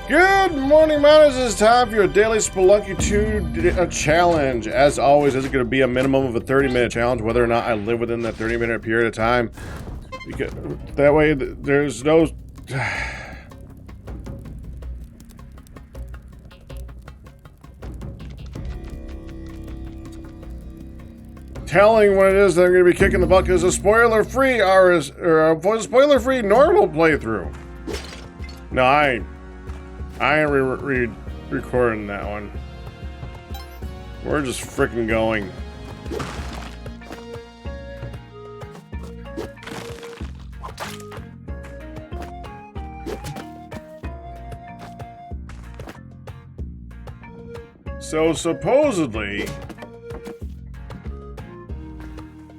Good morning, miners. It's time for your daily Spelunky 2 challenge. As always, this is going to be a minimum of a 30-minute challenge, whether or not I live within that 30-minute period of time. Because that way, there's no... telling what it is that I'm going to be kicking the butt is a spoiler-free or a spoiler-free normal playthrough. No, I ain't recording that one. We're just freaking going. So supposedly,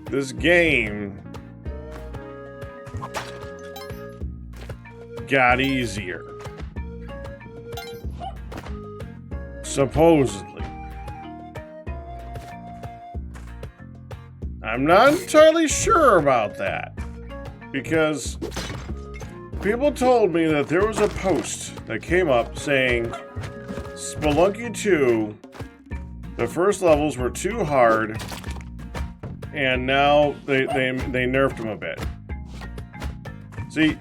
this game got easier. Supposedly. I'm not entirely sure about that, because people told me that there was a post that came up saying Spelunky 2, the first levels were too hard, and now they nerfed them a bit. See,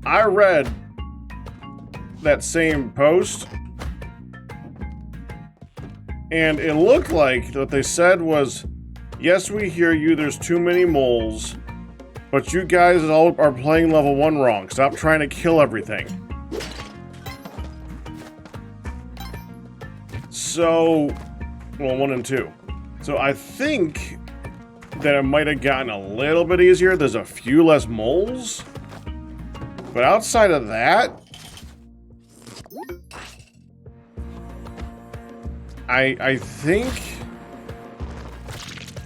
I read that same post, and it looked like what they said was, yes, we hear you, there's too many moles, but you guys all are playing level 1 wrong. Stop trying to kill everything. So, well, 1 and 2. So I think that it might have gotten a little bit easier. There's a few less moles, but outside of that, I think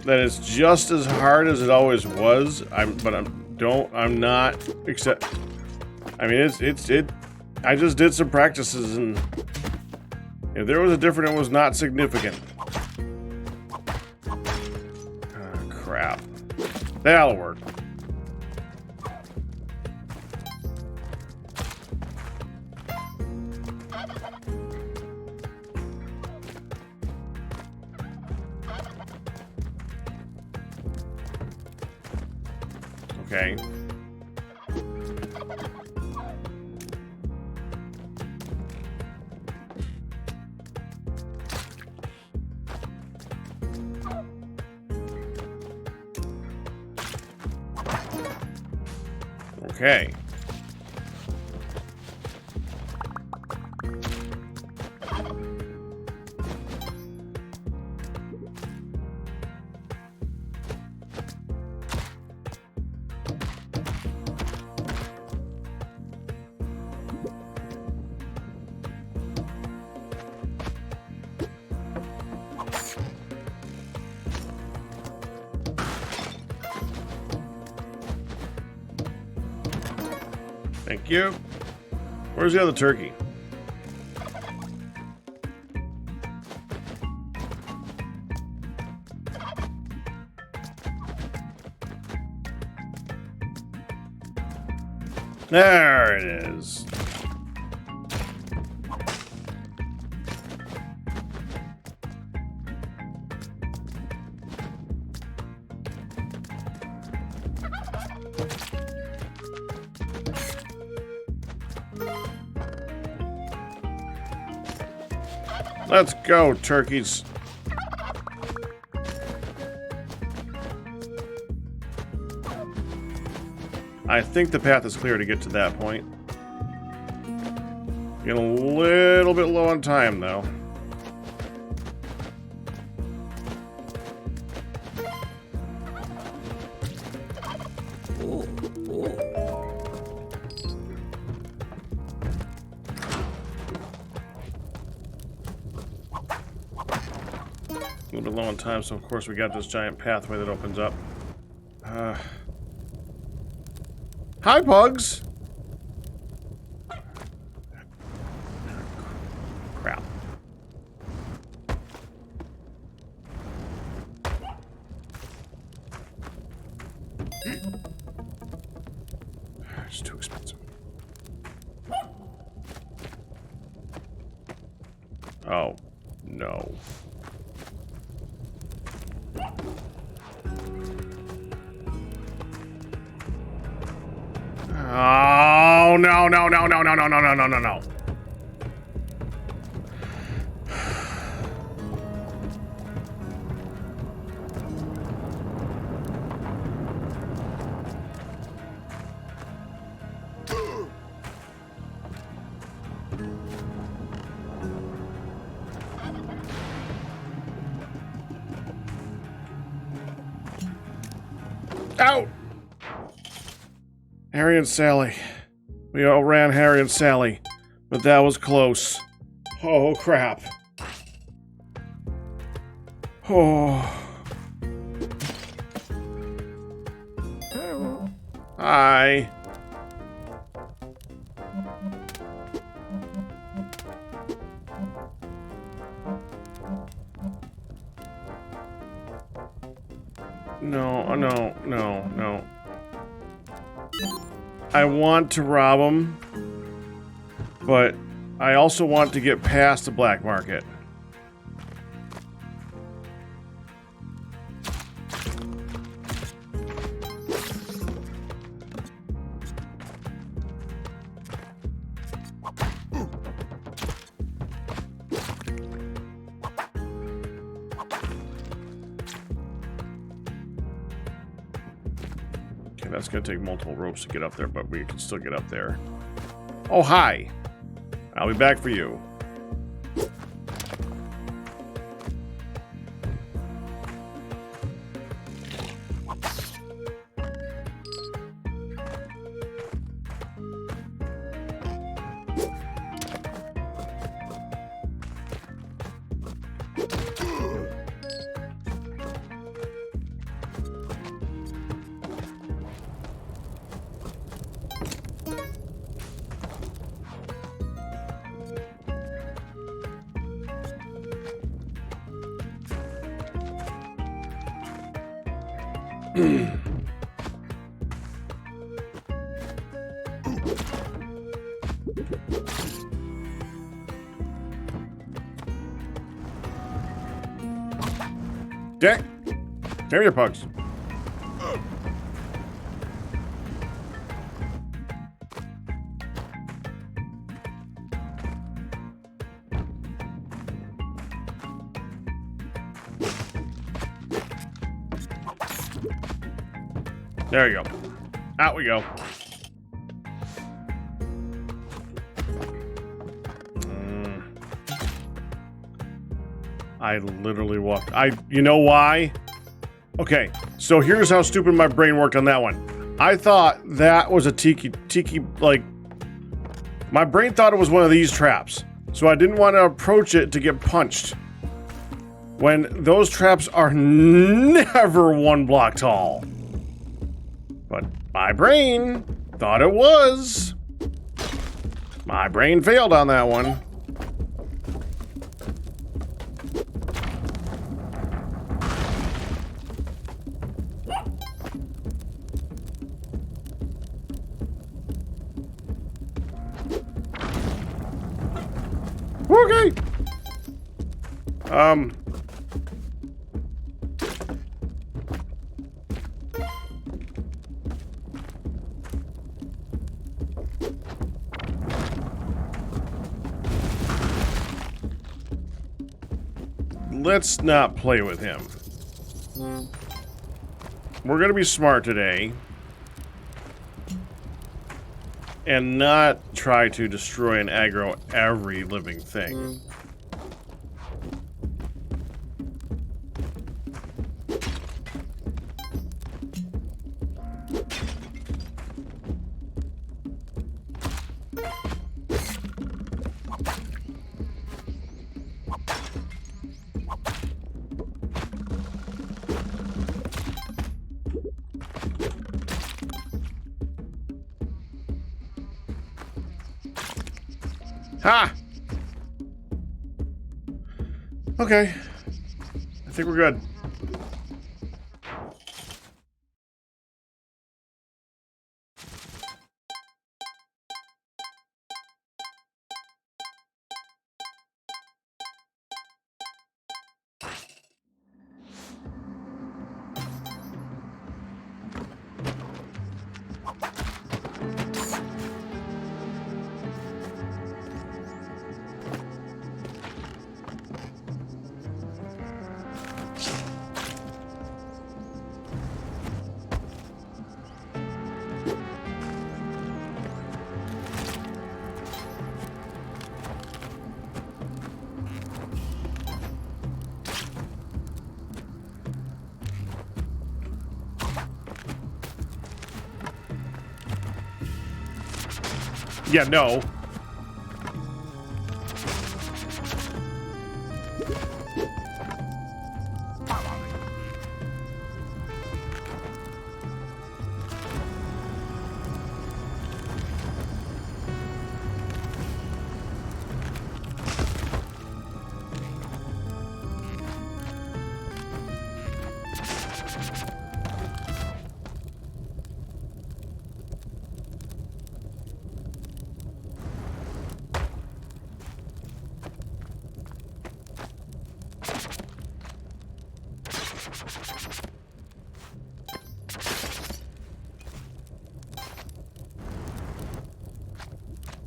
that it's just as hard as it always was. I just did some practices, and if there was a difference, it was not significant. Oh, crap. That'll work. Okay. Okay. Thank you. Where's the other turkey? There it is. Let's go, turkeys. I think the path is clear to get to that point. Getting a little bit low on time, though. A little bit low on time, so of course we got this giant pathway that opens up. Hi, pugs! Crap. It's too expensive. Oh, no. Oh, no, no, no, no, no, no, no, no, no, no, no. Out! Harry and Sally. We outran Harry and Sally, but that was close. Oh, crap. Oh. Hi. No, no, no, no. I want to rob him, but I also want to get past the black market. That's going to take multiple ropes to get up there, but we can still get up there. Oh, hi. I'll be back for you. Dick! Carry your pugs. There you go. Out we go. I literally walked. You know why? Okay, so here's how stupid my brain worked on that one. I thought that was a tiki, like, my brain thought it was one of these traps. So I didn't want to approach it to get punched. When those traps are never one block tall. But my brain thought it was. My brain failed on that one. Okay. Let's not play with him. We're gonna be smart today. And not try to destroy and aggro every living thing. Ha! Okay. I think we're good. Yeah, no.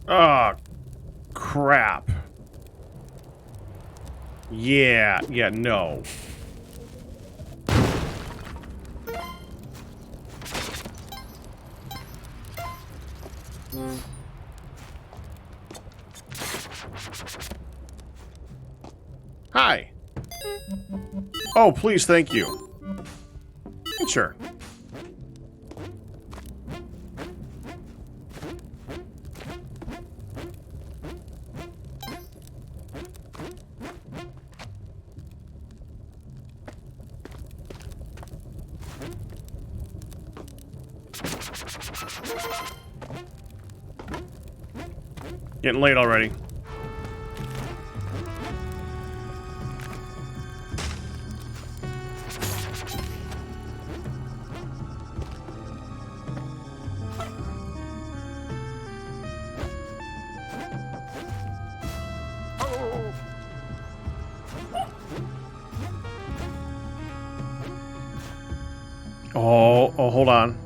Oh, crap. Yeah, no. Hi. Oh, please, thank you. Sure. Getting late already. Oh, hold on.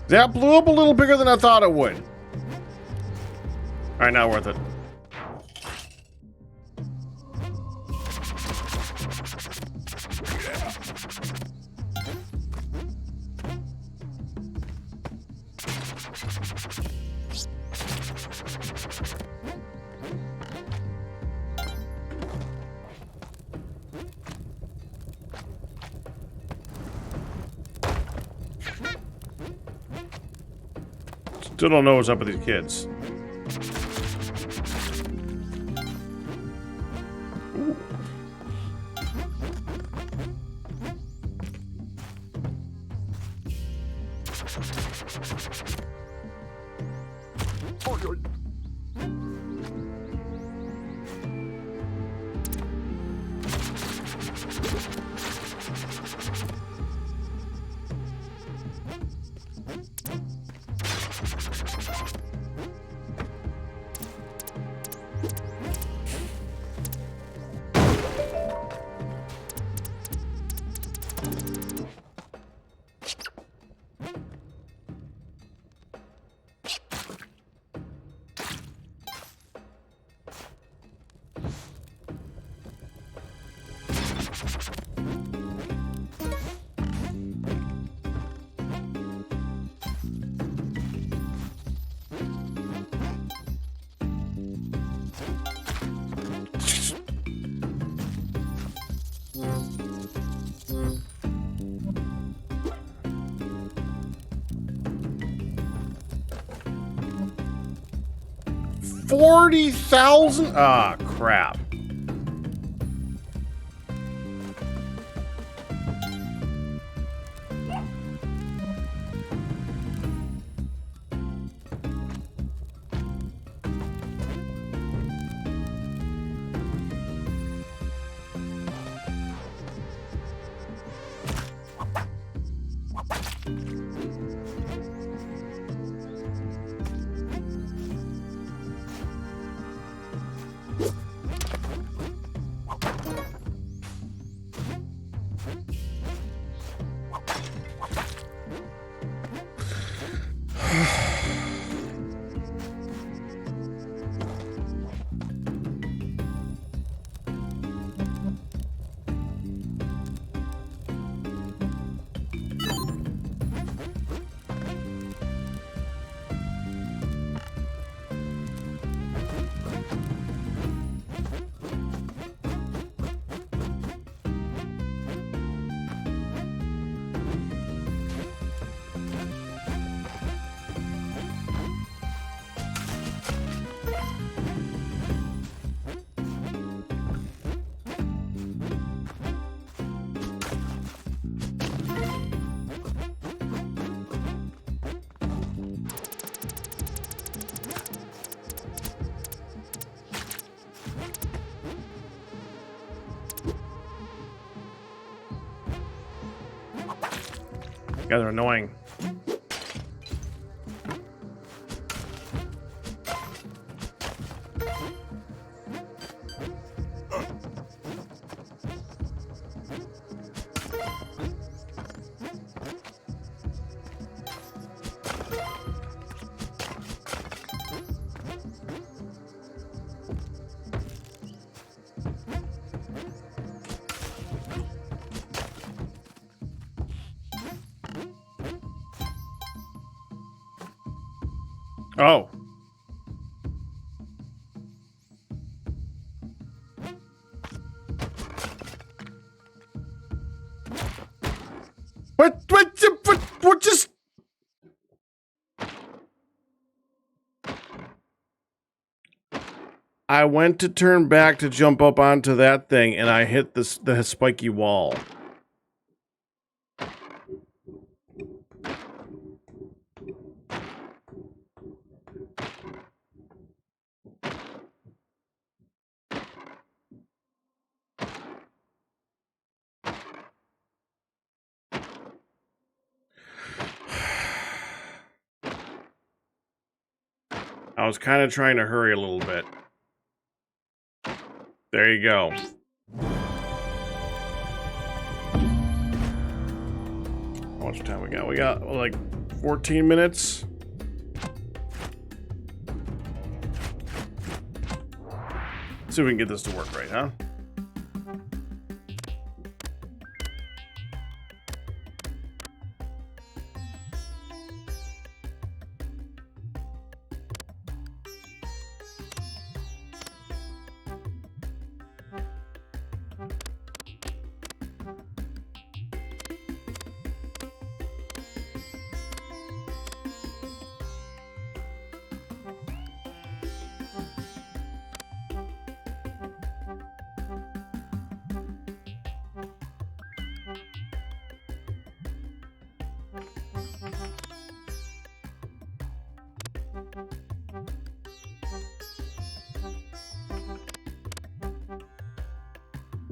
That blew up a little bigger than I thought it would. Alright, not worth it. Still don't know what's up with these kids. Ooh. $40,000? Ah, crap. Guys are annoying. Oh. What just... I went to turn back to jump up onto that thing, and I hit the spiky wall. I was kind of trying to hurry a little bit. There you go. How much time we got? We got like 14 minutes. Let's see if we can get this to work right, huh?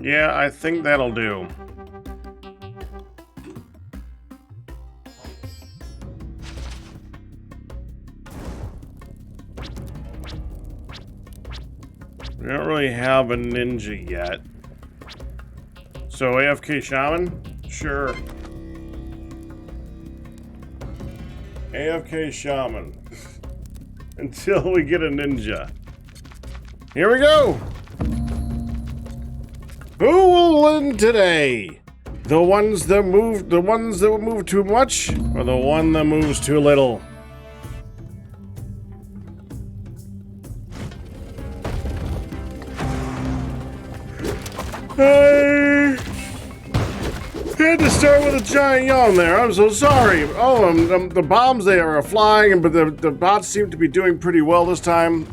Yeah, I think that'll do. We don't really have a ninja yet. So AFK Shaman? Sure. AFK Shaman. Until we get a ninja. Here we go! Who will win today? The ones that move too much, or the one that moves too little? I had to start with a giant yawn there. I'm so sorry. Oh, the bombs there are flying, but the bots seem to be doing pretty well this time.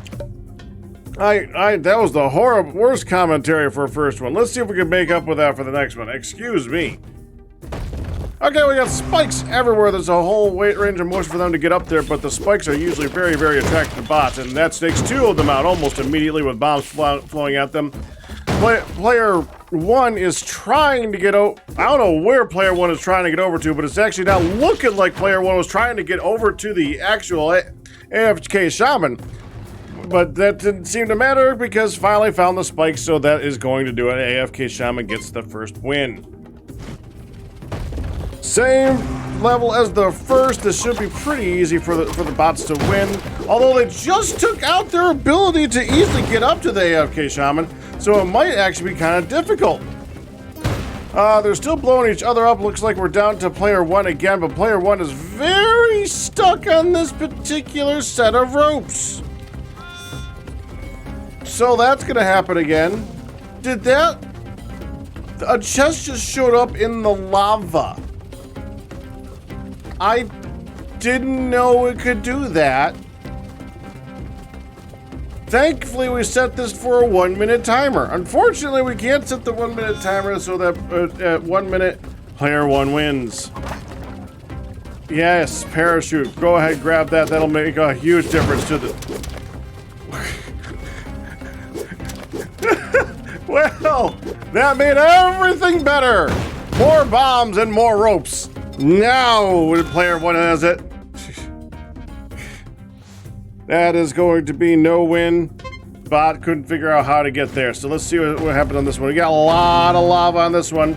That was the worst commentary for a first one. Let's see if we can make up with that for the next one. Excuse me. Okay, we got spikes everywhere. There's a whole range of motion for them to get up there, but the spikes are usually very, very attractive to bots, and that takes two of them out almost immediately with bombs flowing at them. Player 1 is trying to get over. I don't know where player 1 is trying to get over to, but it's actually not looking like player 1 was trying to get over to the actual AFK Shaman. But that didn't seem to matter because finally found the spikes, so that is going to do it. AFK Shaman gets the first win. Same level as the first. This should be pretty easy for the bots to win. Although they just took out their ability to easily get up to the AFK Shaman, so it might actually be kind of difficult. They're still blowing each other up. Looks like we're down to player 1 again, but player 1 is very stuck on this particular set of ropes. So that's gonna happen again. Did that? A chest just showed up in the lava. I didn't know it could do that. Thankfully, we set this for a 1-minute timer. Unfortunately, we can't set the 1-minute timer so that at 1 minute, player 1 wins. Yes, parachute. Go ahead, grab that. That'll make a huge difference to the... Well, that made everything better. More bombs and more ropes. Now, player 1 has it. That is going to be no win. Bot couldn't figure out how to get there. So let's see what happened on this one. We got a lot of lava on this one.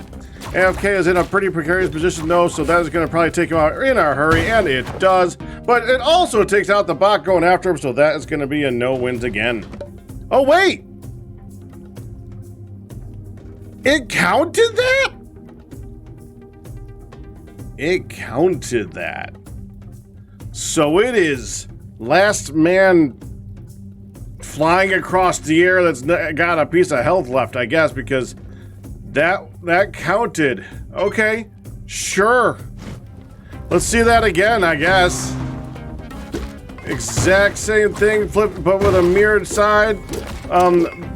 AFK is in a pretty precarious position though, so that is going to probably take him out in a hurry, and it does. But it also takes out the bot going after him, so that is going to be a no wins again. Oh wait! It counted that? It counted that. So it is last man flying across the air that's got a piece of health left, I guess, because that counted. Okay, sure. Let's see that again, I guess. Exact same thing, flip, but with a mirrored side.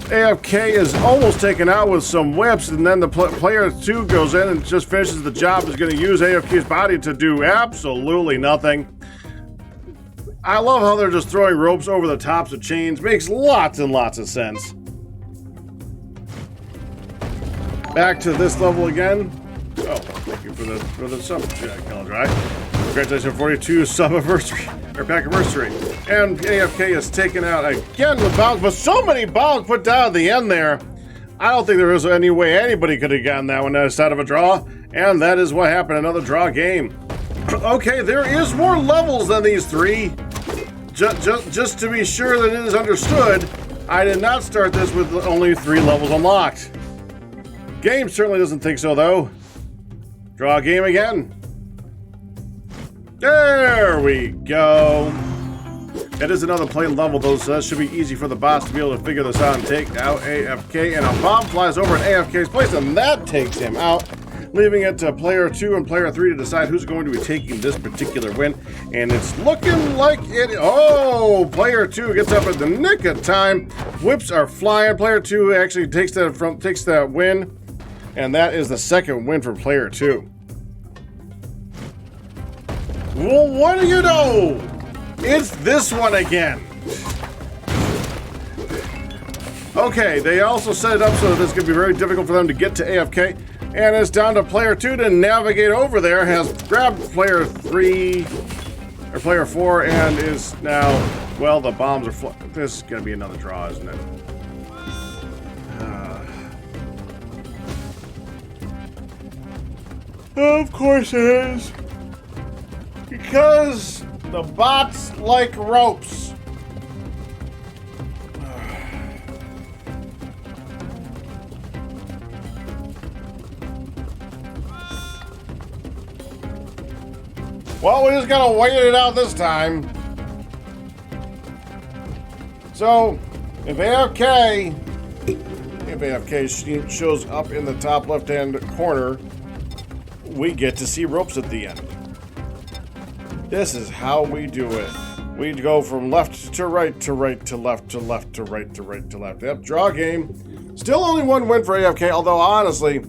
AFK is almost taken out with some whips, and then the player 2 goes in and just finishes the job. Is going to use AFK's body to do absolutely nothing. I love how they're just throwing ropes over the tops of chains. Makes lots and lots of sense. Back to this level again. Oh, thank you for the sub challenge, right? Congratulations on 42 sub anniversary or pack anniversary. And AFK is taken out again with bombs, but so many bombs put down at the end there. I don't think there was any way anybody could have gotten that one outside of a draw, and that is what happened. Another draw game. Okay, there is more levels than these 3. Just to be sure that it is understood, I did not start this with only 3 levels unlocked. Game certainly doesn't think so, though. Draw game again. There we go. It is another plain level, though, so that should be easy for the bots to be able to figure this out and take out AFK. And a bomb flies over at AFK's place, and that takes him out, leaving it to player 2 and player 3 to decide who's going to be taking this particular win. And it's looking like it. Oh, player 2 gets up at the nick of time. Whips are flying. Player 2 actually takes that win, and that is the second win for player 2. Well, what do you know? It's this one again. Okay, they also set it up so that it's going to be very difficult for them to get to AFK. And it's down to player 2 to navigate over there. Has grabbed player 3 or player 4 and is now, well, the bombs are this is going to be another draw, isn't it? Of course it is. Because the bots like ropes. Well, we just gotta wait it out this time. So, if AFK shows up in the top left-hand corner, we get to see ropes at the end. This is how we do it. We go from left to right to right to left to left to right to right to left. Yep, draw game. Still only 1 win for AFK, although honestly,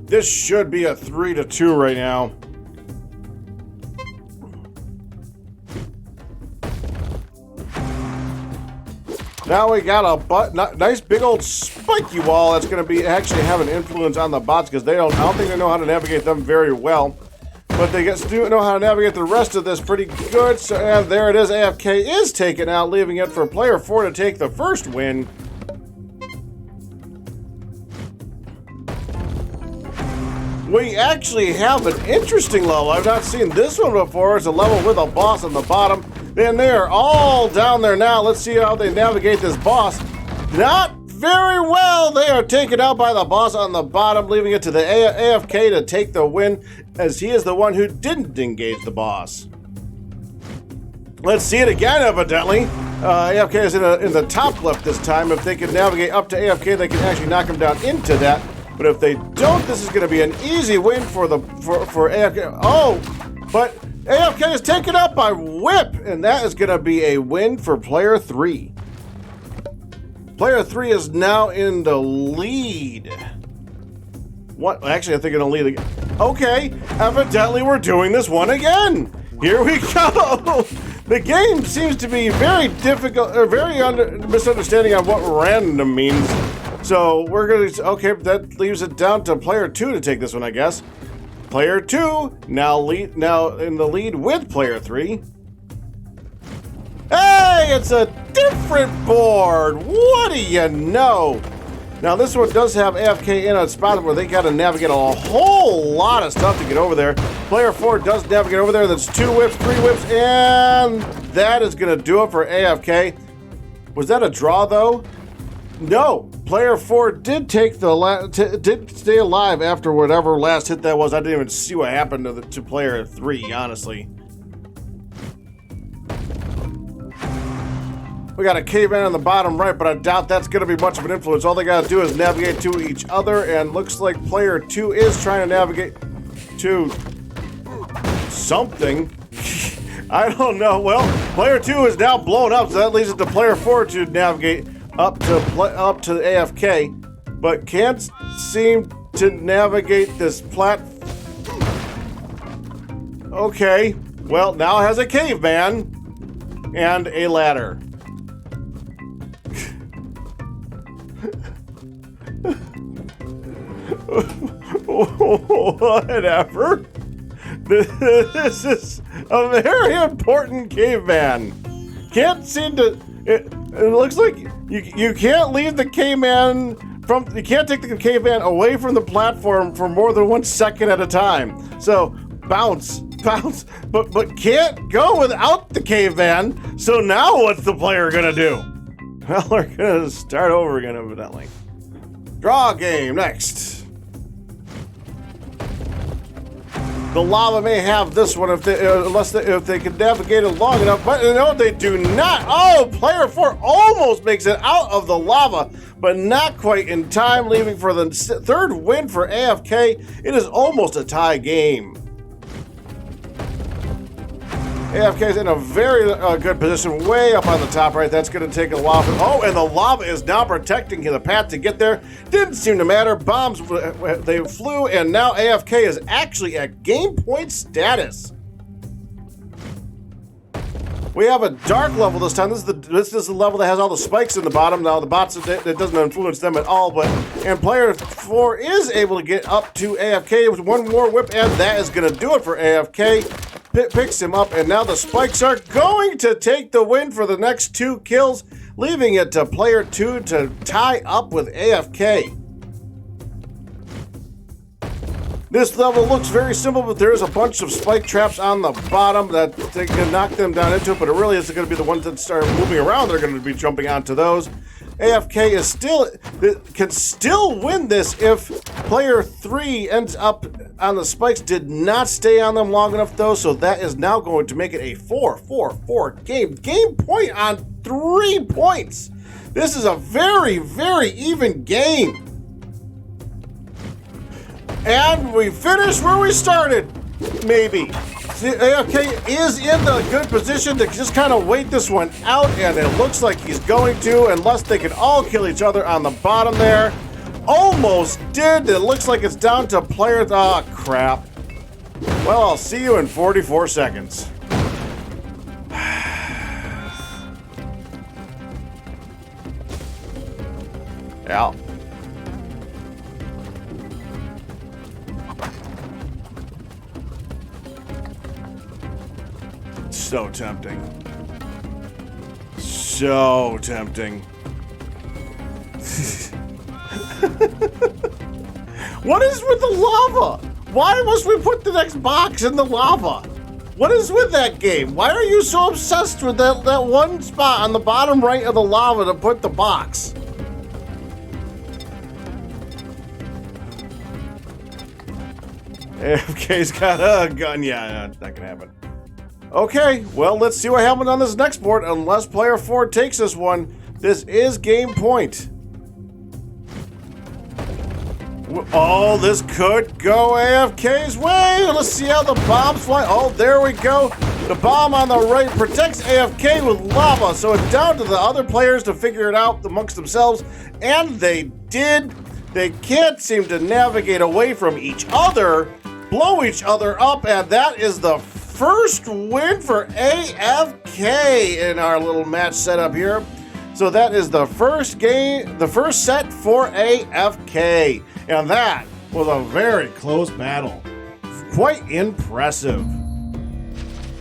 this should be a 3-2 right now. Now we got a nice big old spiky wall that's going to be actually have an influence on the bots because I don't think they know how to navigate them very well. But they do know how to navigate the rest of this pretty good. So there it is. AFK is taken out, leaving it for player 4 to take the first win. We actually have an interesting level. I've not seen this one before. It's a level with a boss on the bottom. Then they're all down there now. Let's see how they navigate this boss. Not very well. They are taken out by the boss on the bottom, leaving it to the AFK to take the win, as he is the one who didn't engage the boss. Let's see it again, evidently. AFK is in the top left this time. If they can navigate up to AFK, they can actually knock him down into that. But if they don't, this is going to be an easy win for AFK. Oh, but AFK is taken out by Whip, and that is going to be a win for player 3. Player 3 is now in the lead. What? Actually, I think it'll lead again. Okay, evidently we're doing this one again. Here we go. The game seems to be very difficult, or very misunderstanding on what random means. So we're gonna, okay, that leaves it down to player 2 to take this one, I guess. Player 2 now in the lead with player 3. Hey, it's a different board. What do you know? Now this one does have AFK in a spot where they got to navigate a whole lot of stuff to get over there. Player 4 does navigate over there. That's 2 whips, 3 whips, and that is going to do it for AFK. Was that a draw though? No. Player 4 did take did stay alive after whatever last hit that was. I didn't even see what happened to player 3, honestly. We got a caveman on the bottom right, but I doubt that's going to be much of an influence. All they got to do is navigate to each other, and looks like player 2 is trying to navigate to something. I don't know. Well, player 2 is now blown up, so that leaves it to player 4 to navigate up to AFK, but can't seem to navigate this Okay, well, now it has a caveman and a ladder. Whatever. This is a very important caveman. Can't seem to. It looks like you can't leave the caveman from. You can't take the caveman away from the platform for more than 1 second at a time. So bounce, but can't go without the caveman. So now what's the player gonna do? Well, we're gonna start over again, evidently. Draw game next. The lava may have this one if they can navigate it long enough, but no, they do not. Oh, player 4 almost makes it out of the lava, but not quite in time, leaving for the third win for AFK. It is almost a tie game. AFK is in a very good position, way up on the top right. That's going to take a while. Oh, and the lava is now protecting the path to get there. Didn't seem to matter. Bombs, they flew, and now AFK is actually at game point status. We have a dark level this time. This is the level that has all the spikes in the bottom. Now the bots, it doesn't influence them at all, and player 4 is able to get up to AFK with one more whip, and that is going to do it for AFK. Picks him up, and now the spikes are going to take the win for the next 2 kills, leaving it to player 2 to tie up with AFK. This level looks very simple, but there's a bunch of spike traps on the bottom that they can knock them down into it, but it really isn't going to be the ones that start moving around. They're going to be jumping onto those. AFK can still win this if player 3 ends up on the spikes. Did not stay on them long enough though, so that is now going to make it a 4-4-4 game. Game point on 3 points. This is a very, very even game. And we finished where we started, maybe. AFK is in the good position to just kind of wait this one out, and it looks like he's going to, unless they can all kill each other on the bottom there. Almost did. It looks like it's down to player. Oh, crap. Well, I'll see you in 44 seconds. Yeah. So tempting. So tempting. What is with the lava? Why must we put the next box in the lava? What is with that game? Why are you so obsessed with that one spot on the bottom right of the lava to put the box? AFK's got a gun. Yeah, that's not gonna happen. Okay, well, let's see what happens on this next board. Unless player 4 takes this one, this is game point. Oh, this could go AFK's way. Let's see how the bombs fly. Oh, there we go. The bomb on the right protects AFK with lava, so it's down to the other players to figure it out amongst themselves, and they did. They can't seem to navigate away from each other, blow each other up, and that is the first win for AFK in our little match setup here. So that is the first game, the first set for AFK. And that was a very close battle. Quite impressive.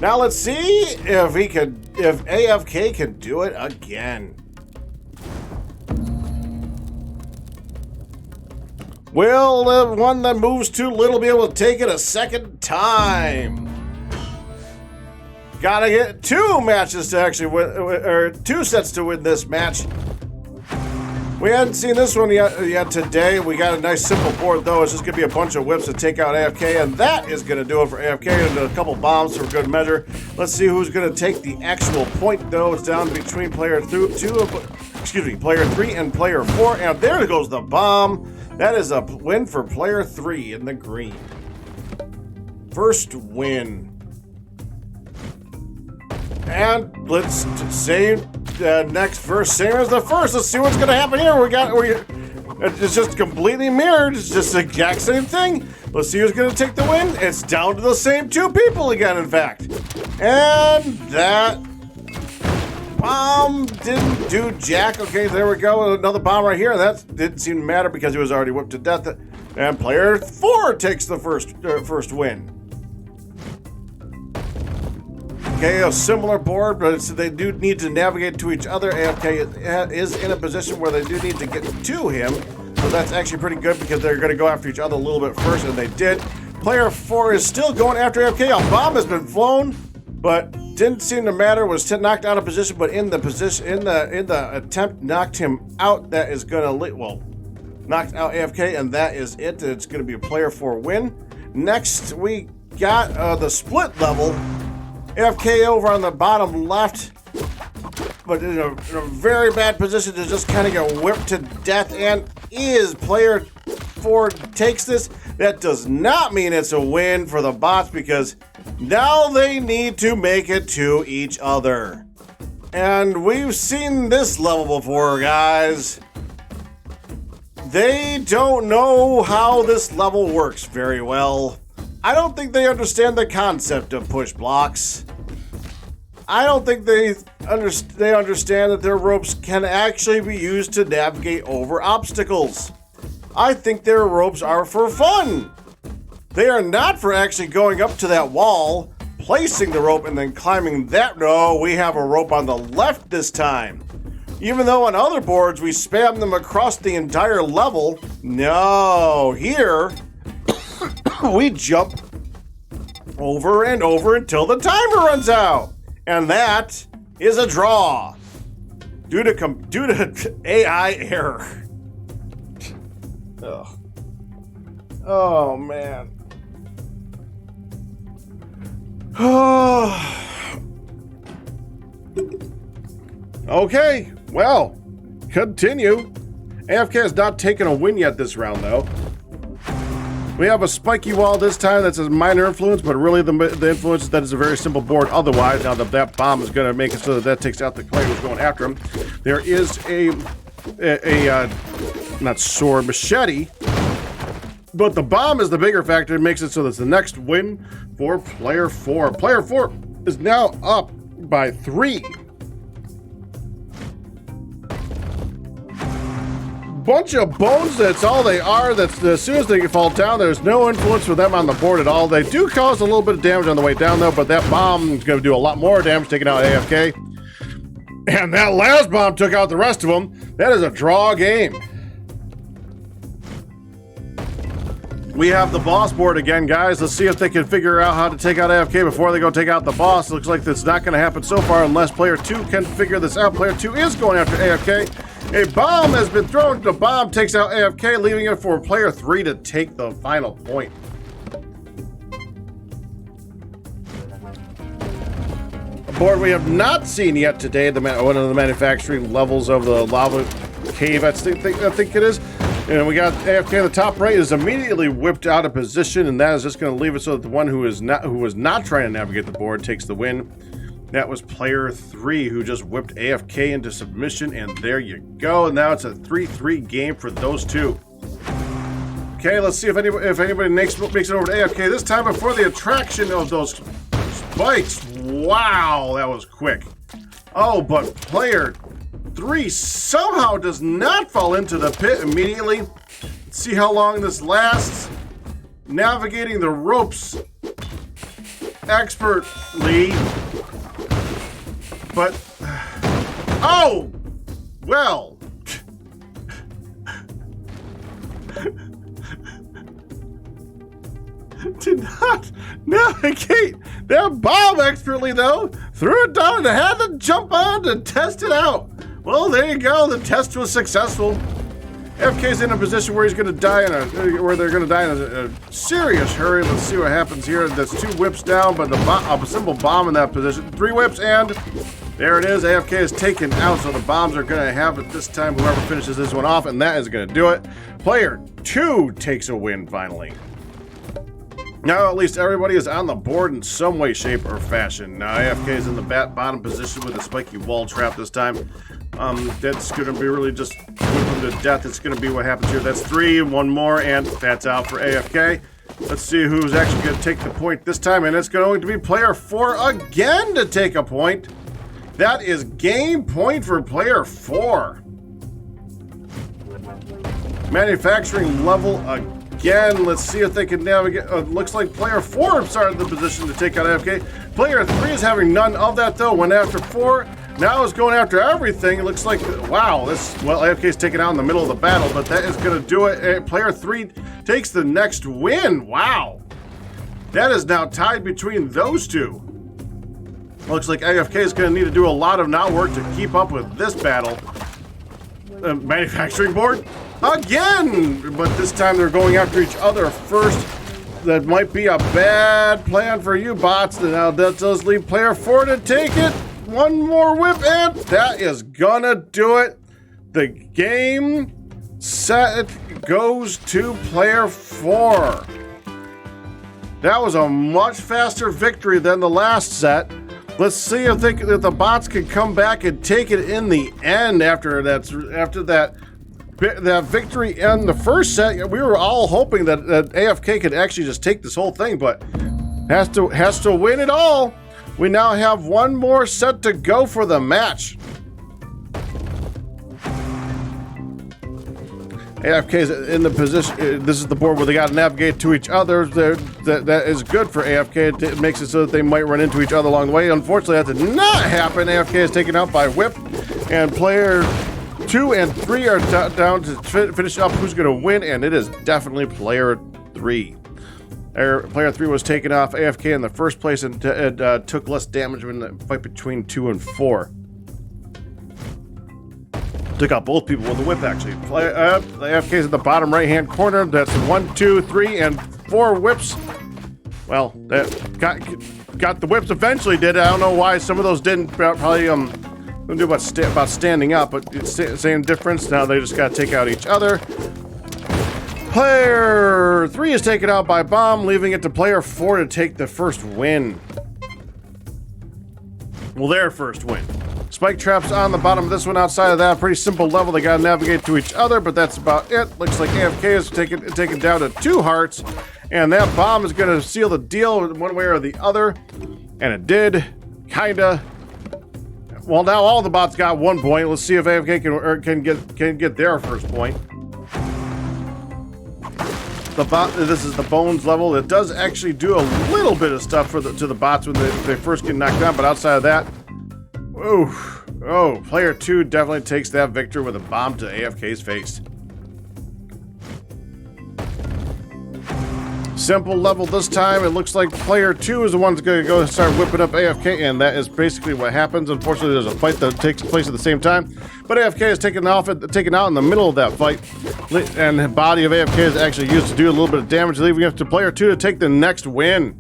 Now let's see if AFK can do it again. Will the one that moves too little be able to take it a second time? Gotta get 2 matches to actually win, or 2 sets to win this match. We hadn't seen this one yet today. We got a nice simple board though. It's just gonna be a bunch of whips to take out AFK, and that is gonna do it for AFK, and a couple bombs for good measure. Let's see who's gonna take the actual point though. It's down between player 3 and player 4, and there goes the bomb. That is a win for player 3 in the green. First win. And let's say next verse, same as the first. Let's see what's gonna happen here. It's just completely mirrored. It's just the exact same thing. Let's see who's gonna take the win. It's down to the same 2 people again, in fact. And that bomb didn't do jack. Okay, there we go. Another bomb right here. That didn't seem to matter because he was already whipped to death. And player 4 takes the first win. Okay, a similar board, but they do need to navigate to each other. AFK is in a position where they do need to get to him, so that's actually pretty good because they're going to go after each other a little bit first, and they did. Player 4 is still going after AFK. A bomb has been flown, but didn't seem to matter. Was knocked out of position, but in the attempt knocked him out. That is going to knocked out AFK, and that is it. It's going to be a player 4 win. Next, we got the split level. AFK over on the bottom left, but in a very bad position to just kind of get whipped to death. And is player 4 takes this. That does not mean it's a win for the bots because now they need to make it to each other. And we've seen this level before, guys. They don't know how this level works very well. I don't think they understand the concept of push blocks. I don't think they understand that their ropes can actually be used to navigate over obstacles. I think their ropes are for fun. They are not for actually going up to that wall, placing the rope, and then climbing that. No, we have a rope on the left this time. Even though on other boards we spam them across the entire level, no, here we jump over and over until the timer runs out. And that is a draw due to AI error. Ugh. Oh man. Okay, well, continue. AFK has not taken a win yet this round though. We have a spiky wall this time that's a minor influence, but really the influence is that it's a very simple board otherwise. Now that bomb is going to make it so that takes out the player who's going after him. There is a not sword, machete, but the bomb is the bigger factor. It makes it so that's the next win for player 4. Player 4 is now up by 3. Bunch of bones, that's all they are. That's as soon as they fall down, there's no influence for them on the board at all. They do cause a little bit of damage on the way down though, but that bomb is going to do a lot more damage, taking out AFK. And that last bomb took out the rest of them. That is a draw game. We have the boss board again, guys. Let's see if they can figure out how to take out AFK before they go take out the boss. Looks like that's not going to happen so far unless player 2 can figure this out. Player 2 is going after AFK. A bomb has been thrown. The bomb takes out AFK, leaving it for player 3 to take the final point. A board we have not seen yet today, one of the manufacturing levels of the lava cave, I think it is. And we got AFK on the top right is immediately whipped out of position, and that is just going to leave it so that the one who was not trying to navigate the board takes the win. That was player 3 who just whipped AFK into submission, and there you go. And now it's a 3-3 game for those two. Okay, let's see if anybody makes it over to AFK this time before the attraction of those spikes. Wow, that was quick. Oh, but player 3 somehow does not fall into the pit immediately. Let's see how long this lasts. navigating the ropes expertly. But, oh, well. Did not navigate that bomb expertly, though. Threw it down and had to jump on to test it out. Well, there you go. The test was successful. AFK's in a position where he's going to die where they're going to die in a serious hurry. Let's see what happens here. That's 2 whips down, but a simple bomb in that position. 3 whips, and there it is. AFK is taken out, so the bombs are going to have it this time. Whoever finishes this one off, and that is going to do it. Player 2 takes a win, finally. Now, at least everybody is on the board in some way, shape, or fashion. Now, AFK is in the bottom position with a spiky wall trap this time. That's going to be really just whip him to death. It's going to be what happens here. That's 3, 1 more, and that's out for AFK. Let's see who's actually going to take the point this time, and it's going to be player 4 again to take a point. That is game point for player 4. Manufacturing level again. Let's see if they can navigate. Looks like player 4 started the position to take out AFK. Player 3 is having none of that, though. Went after 4. Now is going after everything. It looks like, wow, AFK is taken out in the middle of the battle, but that is going to do it. Player 3 takes the next win. Wow. That is now tied between those two. Looks like AFK is going to need to do a lot of now work to keep up with this battle. Manufacturing board again, but this time they're going after each other first. That might be a bad plan for you bots. Now that does leave player 4 to take it. 1 more whip, and that is gonna do it. The game set goes to player 4. That was a much faster victory than the last set. Let's see if the bots can come back and take it in the end after that victory in the first set. We were all hoping that AFK could actually just take this whole thing, but has to win it all. We now have 1 more set to go for the match. AFK is in the position. This is the board where they got to navigate to each other. That is good for AFK. It makes it so that they might run into each other along the way. Unfortunately, that did not happen. AFK is taken out by whip, and player 2 and 3 are down to finish up who's going to win, and it is definitely player 3. Player 3 was taken off AFK in the first place and took less damage in the fight between 2 and 4. Took out both people with the whip, actually. The AFK is in the bottom right-hand corner. That's 1, 2, 3, and 4 whips. Well, that got the whips eventually did. I don't know why some of those didn't. Probably don't do about standing up, but it's the same difference. Now they just got to take out each other. Player 3 is taken out by bomb, leaving it to player 4 to take the first win. Well, their first win. Spike traps on the bottom of this one. Outside of that, pretty simple level. They got to navigate to each other, but that's about it. Looks like AFK is taken down to 2 hearts, and that bomb is going to seal the deal one way or the other. And it did, kinda. Well, now all the bots got 1 point. Let's see if AFK can get their first point. This is the bones level. It does actually do a little bit of stuff to the bots when they first get knocked down, but outside of that, player 2 definitely takes that victory with a bomb to AFK's face. Simple level this time. It looks like player 2 is the one that's going to go start whipping up AFK, and that is basically what happens. Unfortunately, there's a fight that takes place at the same time, but AFK is taken out in the middle of that fight, and the body of AFK is actually used to do a little bit of damage, leaving it to player 2 to take the next win.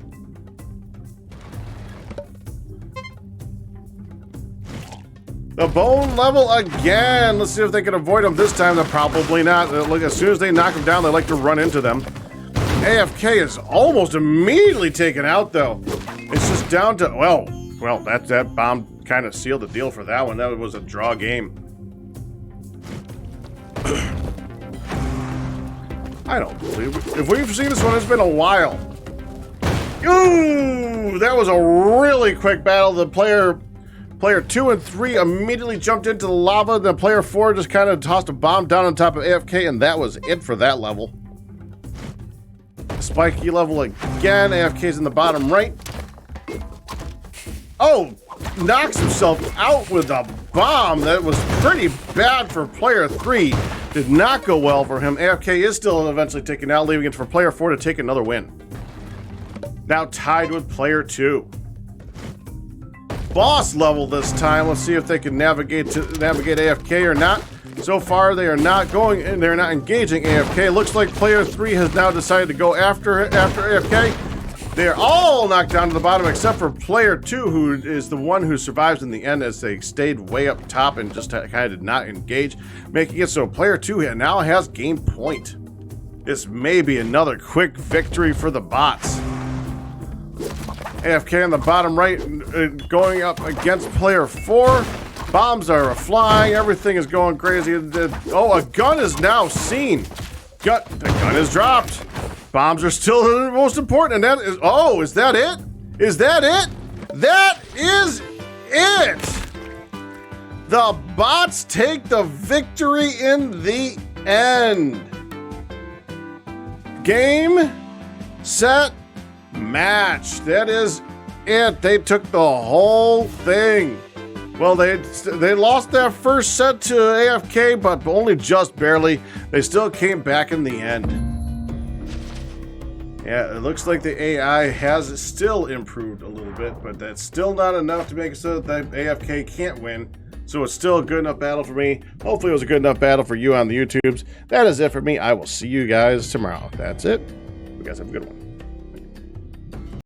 The bone level again. Let's see if they can avoid them this time. They're probably not. Look, as soon as they knock them down, they like to run into them. AFK is almost immediately taken out, though. It's just down to, well, that bomb kind of sealed the deal for that one. That was a draw game. I don't believe it. If we've seen this one, it's been a while. Ooh, that was a really quick battle. The player 2 and 3 immediately jumped into the lava. Then player 4 just kind of tossed a bomb down on top of AFK, and that was it for that level. spiky level again. AFK's in the bottom right. Oh, knocks himself out with a bomb. That was pretty bad for player 3. Did not go well for him. AFK is still eventually taken out, leaving it for player 4 to take another win. Now tied with player 2. Boss level this time. Let's see if they can navigate AFK or not. So far, they are not going, and they're not engaging AFK. Looks like player 3 has now decided to go after AFK. They're all knocked down to the bottom except for player 2, who is the one who survives in the end, as they stayed way up top and just kind of did not engage, making it so player 2 now has game point. This may be another quick victory for the bots. AFK on the bottom right, going up against player 4. Bombs are flying. Everything is going crazy. Oh, a gun is now seen. The gun is dropped. Bombs are still the most important, and that is... Oh, is that it? Is that it? That is it! The bots take the victory in the end. Game, set, match. That is it. They took the whole thing. Well, they lost that first set to AFK, but only just barely. They still came back in the end. Yeah, it looks like the AI has still improved a little bit, but that's still not enough to make it so that AFK can't win. So it's still a good enough battle for me. Hopefully it was a good enough battle for you on the YouTubes. That is it for me. I will see you guys tomorrow. That's it. You guys have a good one.